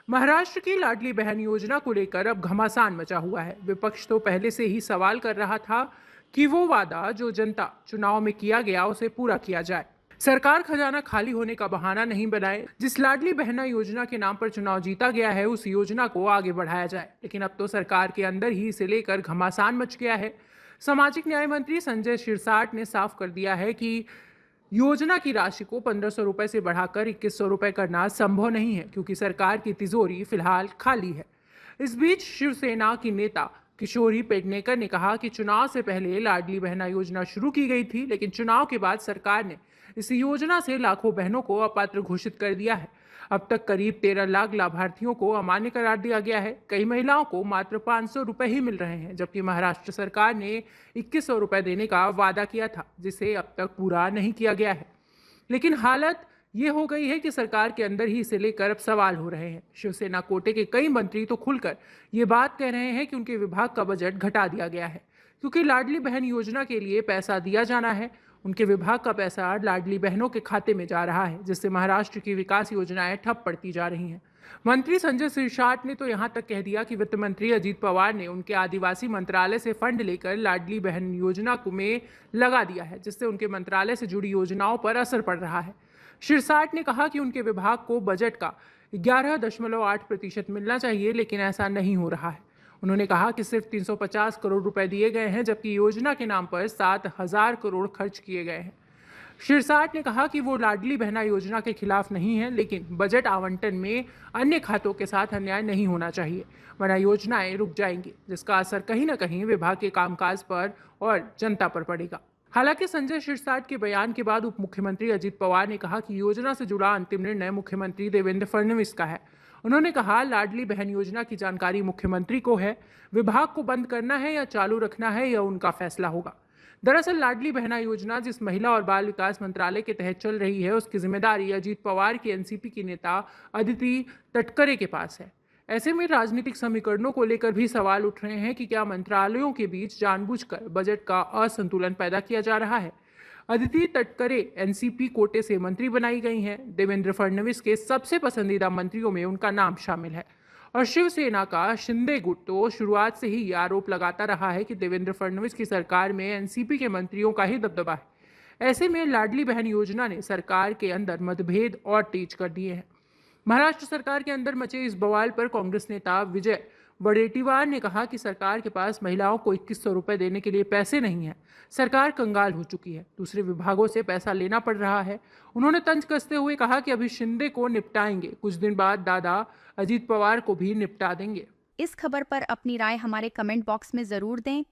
महाराष्ट्र की लाडली बहन योजना को लेकर अब घमासान मचा हुआ है। विपक्ष तो पहले से ही सवाल कर रहा था कि वो वादा जो जनता चुनाव में किया गया उसे पूरा किया जाए। सरकार खजाना खाली होने का बहाना नहीं बनाए। जिस लाडली बहना योजना के नाम पर चुनाव जीता गया है उस योजना को आगे बढ़ाया जाए। लेकिन अब तो सरकार के अंदर ही इसे लेकर घमासान मच गया है। सामाजिक न्याय मंत्री संजय सिरसाट ने साफ कर दिया है कि योजना की राशि को 1500 रुपए से बढ़ाकर 2100 रुपए करना संभव नहीं है, क्योंकि सरकार की तिजोरी फिलहाल खाली है। इस बीच शिवसेना की नेता किशोरी पेडनेकर ने कहा कि चुनाव से पहले लाडली बहना योजना शुरू की गई थी, लेकिन चुनाव के बाद सरकार ने इस योजना से लाखों बहनों को अपात्र घोषित कर दिया है। अब तक करीब 13 लाख लाभार्थियों को अमान्य करार दिया गया है। कई महिलाओं को मात्र 500 रुपए ही मिल रहे हैं, जबकि महाराष्ट्र सरकार ने 2100 रुपए देने का वादा किया था, जिसे अब तक पूरा नहीं किया गया है। लेकिन हालत ये हो गई है कि सरकार के अंदर ही इसे लेकर अब सवाल हो रहे हैं। शिवसेना कोटे के कई मंत्री तो खुलकर ये बात कह रहे हैं कि उनके विभाग का बजट घटा दिया गया है, क्योंकि लाडली बहन योजना के लिए पैसा दिया जाना है। उनके विभाग का पैसा लाडली बहनों के खाते में जा रहा है, जिससे महाराष्ट्र की विकास योजनाएं ठप पड़ती जा रही हैं। मंत्री संजय सिरसाट ने तो यहां तक कह दिया कि वित्त मंत्री अजीत पवार ने उनके आदिवासी मंत्रालय से फंड लेकर लाडली बहन योजना को में लगा दिया है, जिससे उनके मंत्रालय से जुड़ी योजनाओं पर असर पड़ रहा है। सिरसाट ने कहा कि उनके विभाग को बजट का 11.8% मिलना चाहिए, लेकिन ऐसा नहीं हो रहा है। उन्होंने कहा कि सिर्फ 350 करोड़ रुपए दिए गए हैं, जबकि योजना के नाम पर 7,000 करोड़ खर्च किए गए हैं। सिरसाट ने कहा कि वो लाडली बहना योजना के खिलाफ नहीं है, लेकिन बजट आवंटन में अन्य खातों के साथ अन्याय नहीं होना चाहिए, वरना योजनाएं रुक जाएंगी, जिसका असर कहीं ना कहीं विभाग के कामकाज पर और जनता पर पड़ेगा। हालांकि संजय सिरसाट के बयान के बाद उप मुख्यमंत्री अजीत पवार ने कहा कि योजना से जुड़ा अंतिम निर्णय मुख्यमंत्री देवेंद्र फडणवीस का है। उन्होंने कहा, लाडली बहन योजना की जानकारी मुख्यमंत्री को है। विभाग को बंद करना है या चालू रखना है, यह उनका फैसला होगा। दरअसल लाडली बहना योजना जिस महिला और बाल विकास मंत्रालय के तहत चल रही है, उसकी जिम्मेदारी अजीत पवार की एनसीपी की नेता अदिति तटकरे के पास है। ऐसे में राजनीतिक समीकरणों को लेकर भी सवाल उठ रहे हैं कि क्या मंत्रालयों के बीच जानबूझकर बजट का असंतुलन पैदा किया जा रहा है। अदिति तटकरे एनसीपी कोटे से मंत्री बनाई गई हैं। देवेंद्र फडणवीस के सबसे पसंदीदा मंत्रियों में उनका नाम शामिल है। और शिवसेना का शिंदे गुट तो शुरुआत से ही ये आरोप लगाता रहा है कि देवेंद्र फडणवीस की सरकार में एनसीपी के मंत्रियों का ही दबदबा है। ऐसे में लाडली बहन योजना ने सरकार के अंदर मतभेद और तेज कर दिए हैं। महाराष्ट्र सरकार के अंदर मचे इस बवाल पर कांग्रेस नेता विजय वडेट्टीवार ने कहा कि सरकार के पास महिलाओं को 2100 रुपए देने के लिए पैसे नहीं है। सरकार कंगाल हो चुकी है, दूसरे विभागों से पैसा लेना पड़ रहा है। उन्होंने तंज कसते हुए कहा कि अभी शिंदे को निपटाएंगे, कुछ दिन बाद दादा अजीत पवार को भी निपटा देंगे। इस खबर पर अपनी राय हमारे कमेंट बॉक्स में ज़रूर दें।